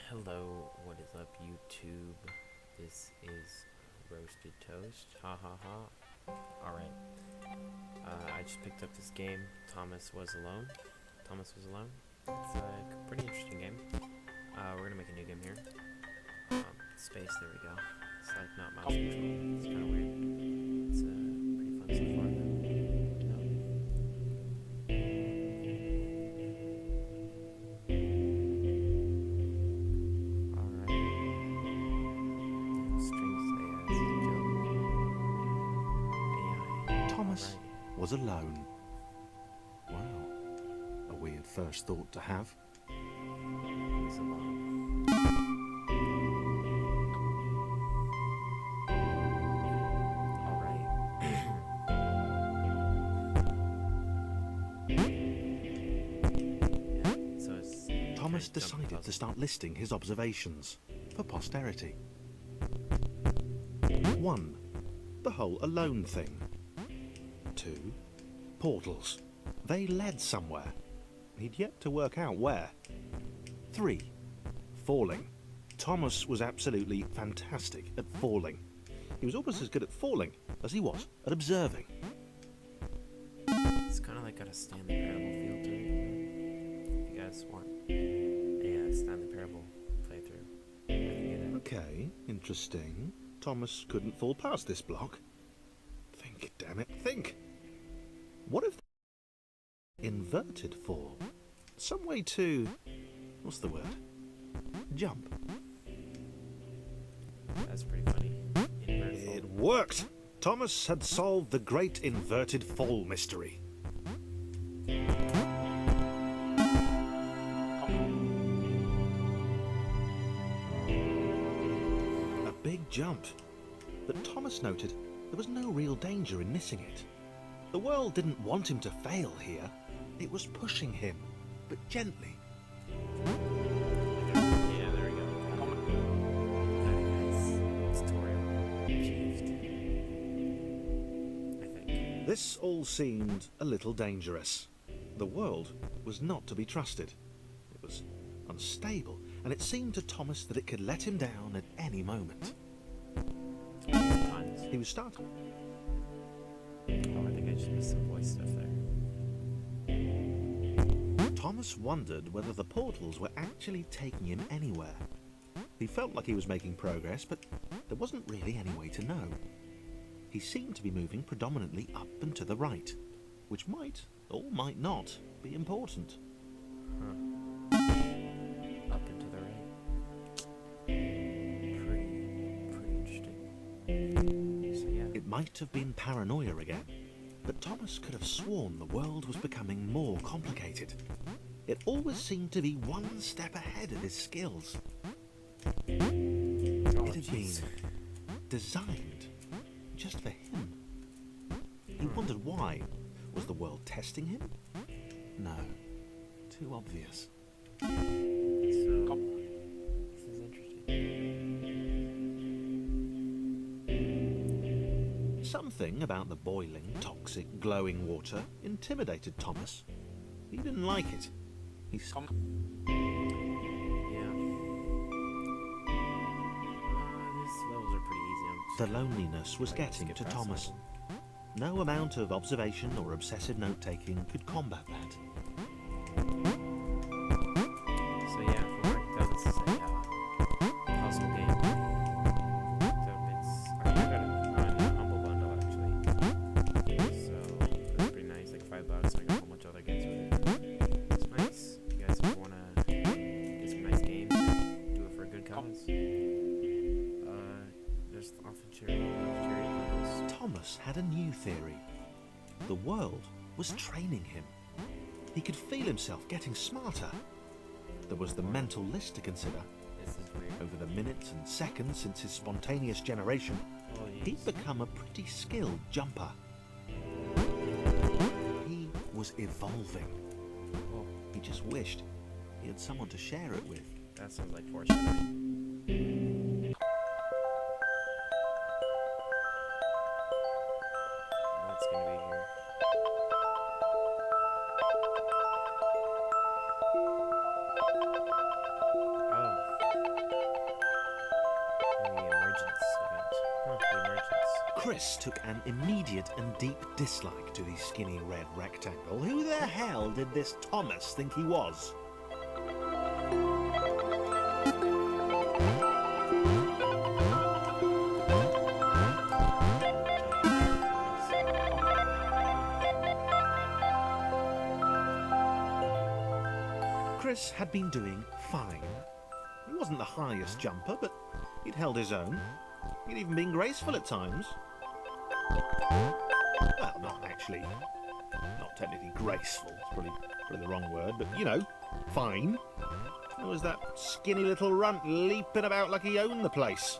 Hello, what is up, YouTube? This is Roasted Toast. Ha ha ha. Alright. I just picked up this game, Thomas Was Alone. Thomas Was Alone. It's a pretty interesting game. We're gonna make a new game here. Space, there we go. It's like not mouse control. It's kind of weird. It's pretty fun so far, though. Thomas was alone. Wow, a weird first thought to have. He's alone. Alright. Yeah, so it's Thomas decided to start listing his observations for posterity. 1. The whole alone thing. 2. Portals. They led somewhere. He'd yet to work out where. 3. Falling. Thomas was absolutely fantastic at falling. He was almost as good at falling as he was at observing. It's kind of like got a Stanley Parable feel to it. If you guys want a Stanley Parable playthrough, I can do that. Okay, interesting. Thomas couldn't fall past this block. Think, damn it, think. What if inverted fall? Some way to... what's the word? Jump. That's pretty funny. Inverted fall. It worked! Thomas had solved the great inverted fall mystery. A big jump. But Thomas noted there was no real danger in missing it. The world didn't want him to fail here. It was pushing him, but gently. Yeah, there we go. Very nice. Tutorial achieved. I think. This all seemed a little dangerous. The world was not to be trusted. It was unstable, and it seemed to Thomas that it could let him down at any moment. Sometimes. He was startled. Oh, I think I just missed some voice stuff there. Thomas wondered whether the portals were actually taking him anywhere. He felt like he was making progress, but there wasn't really any way to know. He seemed to be moving predominantly up and to the right, which might, or might not, be important. Huh. Up and to the right. Pretty interesting. So yeah. It might have been paranoia again, but Thomas could have sworn the world was becoming more complicated. It always seemed to be one step ahead of his skills. It had been designed just for him. He wondered why. Was the world testing him? No. Too obvious. So, this is interesting. Something about the boiling, toxic, glowing water intimidated Thomas. He didn't like it. He Yeah. These levels are pretty easy. I'm just The gonna loneliness was getting skip to past Thomas. them. No amount of observation or obsessive note-taking could combat that. So yeah, if we're right though, this is a puzzle game. So it's I got it on a Humble Bundle actually. So it's pretty nice, like $5. I got a whole bunch of other games with it. It's nice. If you guys wanna get some nice games, do it for a good cause. There's often charity bundles. Thomas had a new theory. The world was training him. He could feel himself getting smarter. There was the mental list to consider. This is weird. Over the minutes and seconds since his spontaneous generation, Oh, he'd become a pretty skilled jumper. He was evolving. Oh, He just wished he had someone to share it with. that sounds like foreshadowing. What's gonna be here? Oh. Chris took an immediate and deep dislike to the skinny red rectangle. Who the hell did this Thomas think he was? Chris had been doing fine. He wasn't the highest jumper, but he'd held his own. He'd even been graceful at times. Well, not actually. Not technically graceful. It's probably the wrong word, but you know, fine. There was that skinny little runt leaping about like he owned the place.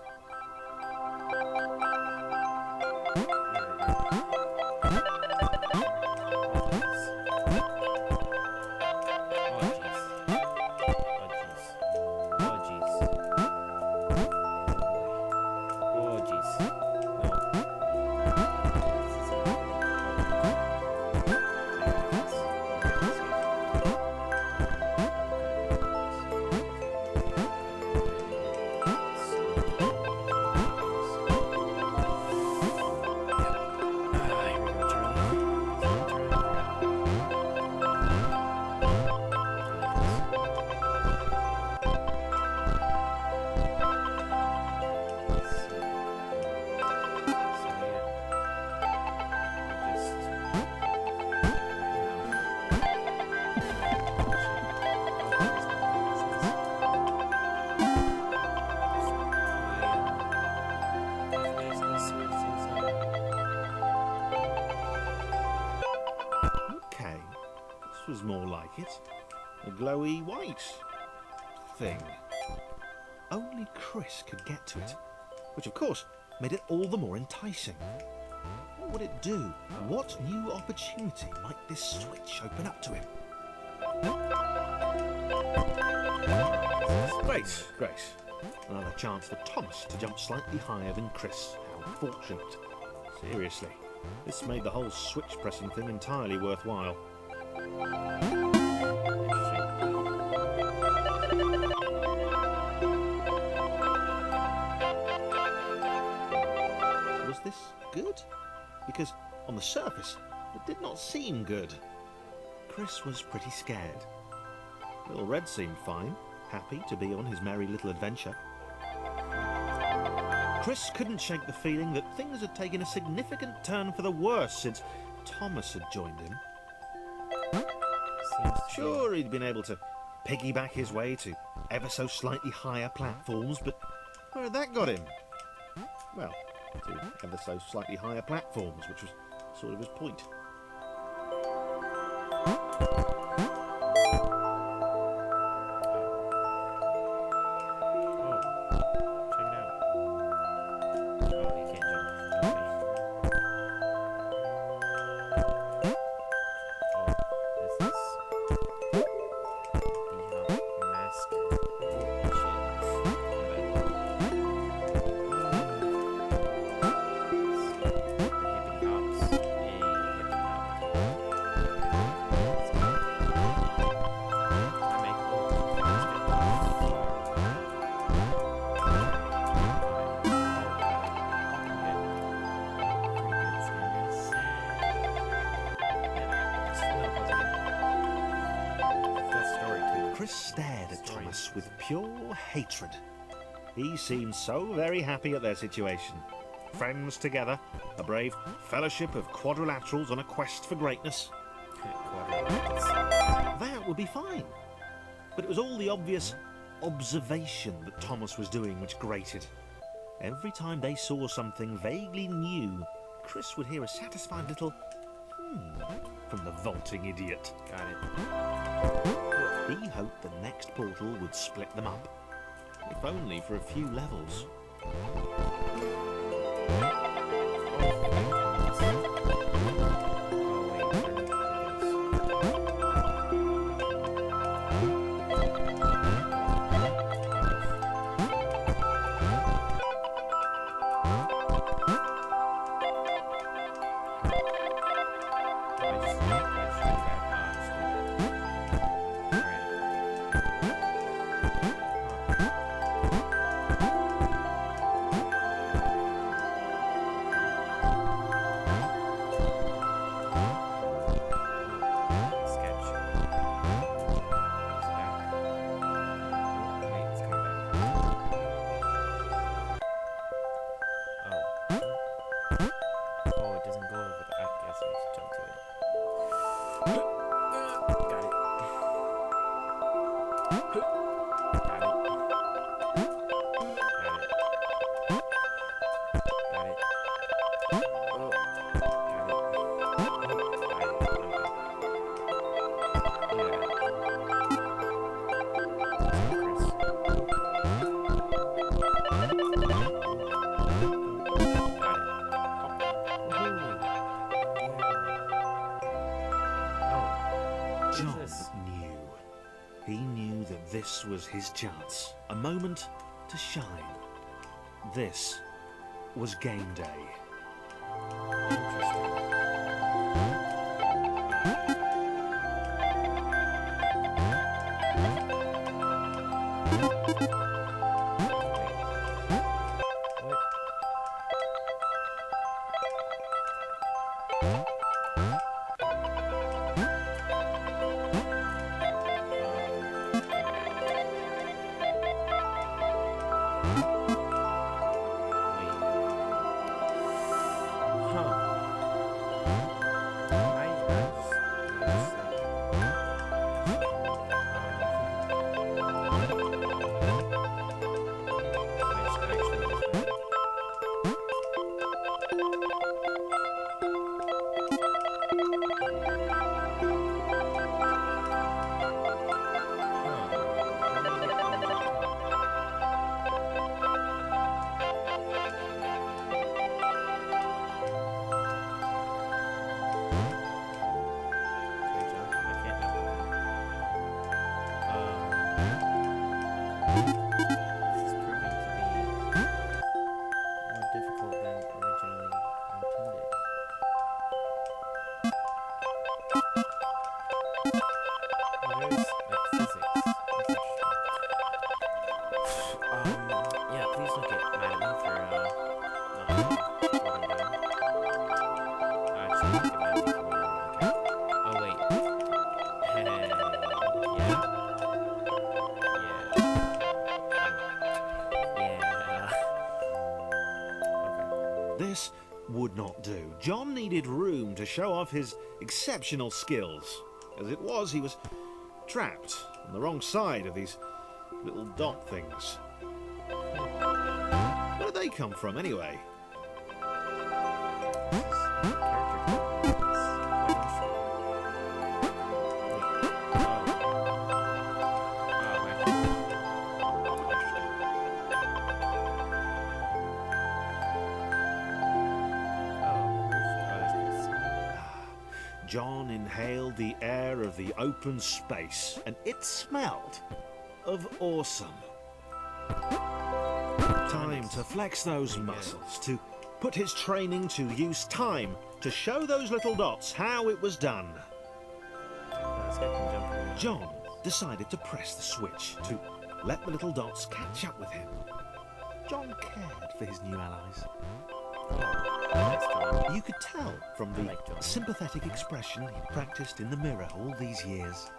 Was more like it. A glowy white thing. Only Chris could get to it, which of course made it all the more enticing. What would it do? What new opportunity might this switch open up to him? Great. Another chance for Thomas to jump slightly higher than Chris. How fortunate. Seriously, this made the whole switch pressing thing entirely worthwhile. Was this good? Because on the surface, it did not seem good. Chris was pretty scared. Little Red seemed fine, happy to be on his merry little adventure. Chris couldn't shake the feeling that things had taken a significant turn for the worse since Thomas had joined him. Sure, he'd been able to piggyback his way to ever so slightly higher platforms, but where had that got him? Well, to ever so slightly higher platforms, which was sort of his point. Chris stared at Thomas with pure hatred. He seemed so very happy at their situation. Friends together, a brave fellowship of quadrilaterals on a quest for greatness. That would be fine. But it was all the obvious observation that Thomas was doing which grated. Every time they saw something vaguely new, Chris would hear a satisfied little from the vaulting idiot. Got it. He hoped the next portal would split them up, if only for a few levels. was his chance, a moment to shine. This was game day. Interesting. This would not do. John needed room to show off his exceptional skills. As it was, he was trapped on the wrong side of these little dot things. Where did they come from, anyway? John inhaled the air of the open space, and it smelled of awesome. Time to flex those muscles, to put his training to use, time to show those little dots how it was done. John decided to press the switch, to let the little dots catch up with him. John cared for his new allies. You could tell from the sympathetic expression he practiced in the mirror all these years.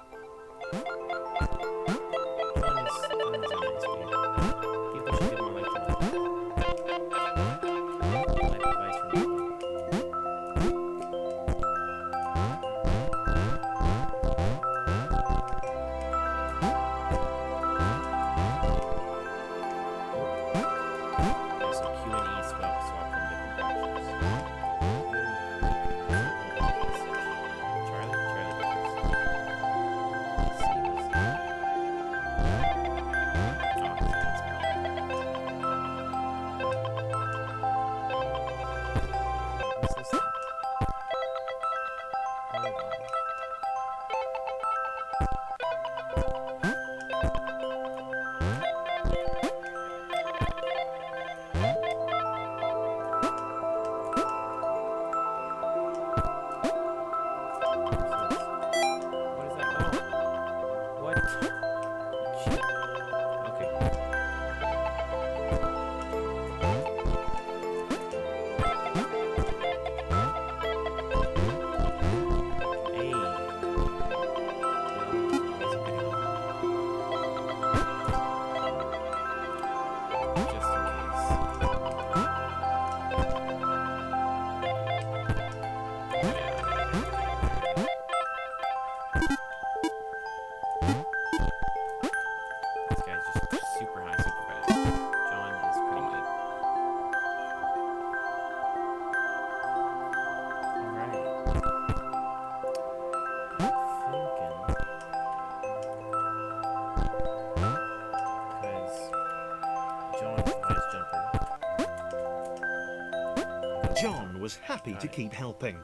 John was happy to keep helping.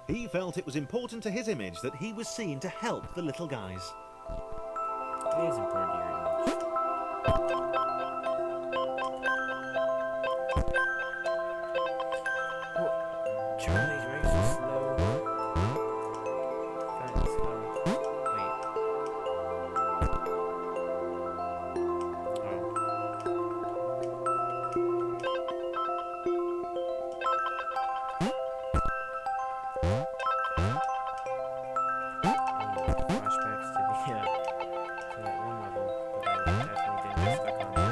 He felt it was important to his image that he was seen to help the little guys. It is important to your image. definitely didn't get stuck on that.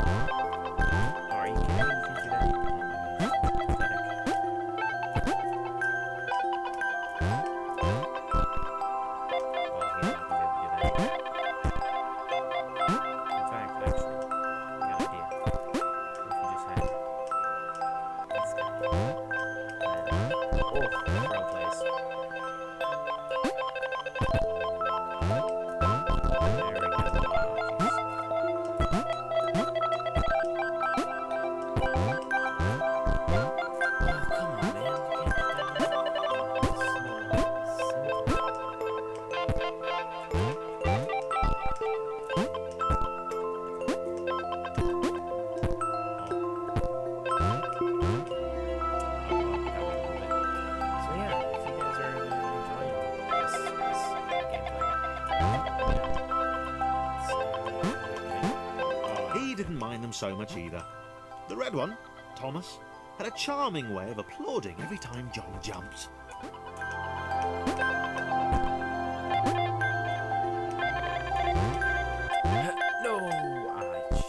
Oh, are you kidding me? You can do that? Oh my gosh, pathetic. Well, he's not gonna be able to do that. In fact, actually, I got an idea. What if we just had this guy? Oh, throw place. There we go. Oh, come on, man. You can't put that in. It's so simple. So yeah, if you guys are enjoying this gameplay, He didn't mind them so much either. The red one, Thomas, had a charming way of applauding every time John jumped. no, shit.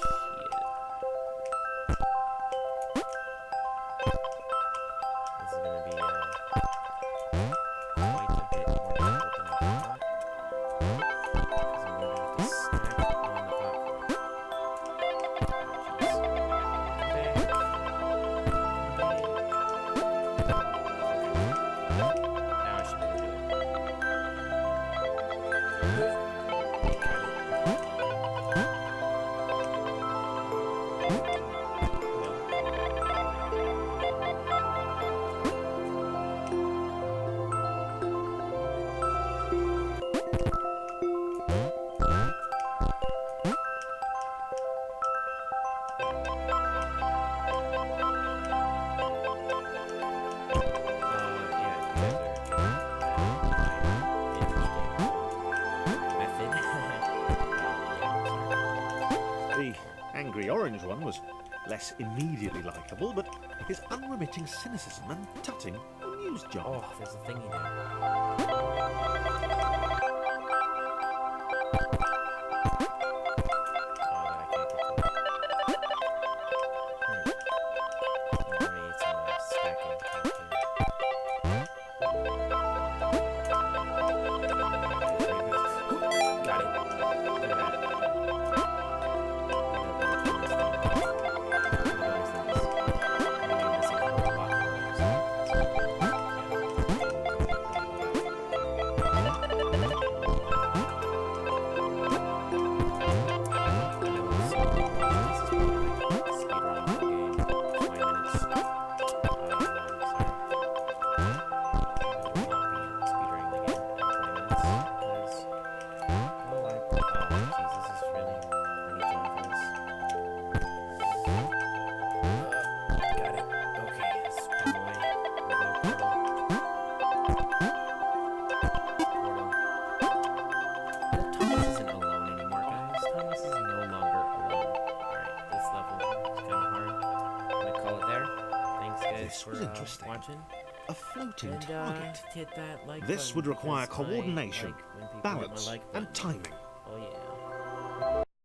This is gonna be quite a bit more difficult than I thought. Because I'm gonna have to snack on the popcorn. Jeez. Now I should be able to do it. The angry orange one was less immediately likeable, but his unremitting cynicism and tutting amused John. Oh, there's a thingy there. Oh, I can't get to it. I'm gonna need some stacking here. Got it. Look at that. This was interesting. Watching. A floating And target. hit that like This button would require because I coordination, like when people hit my balance, like and button. timing.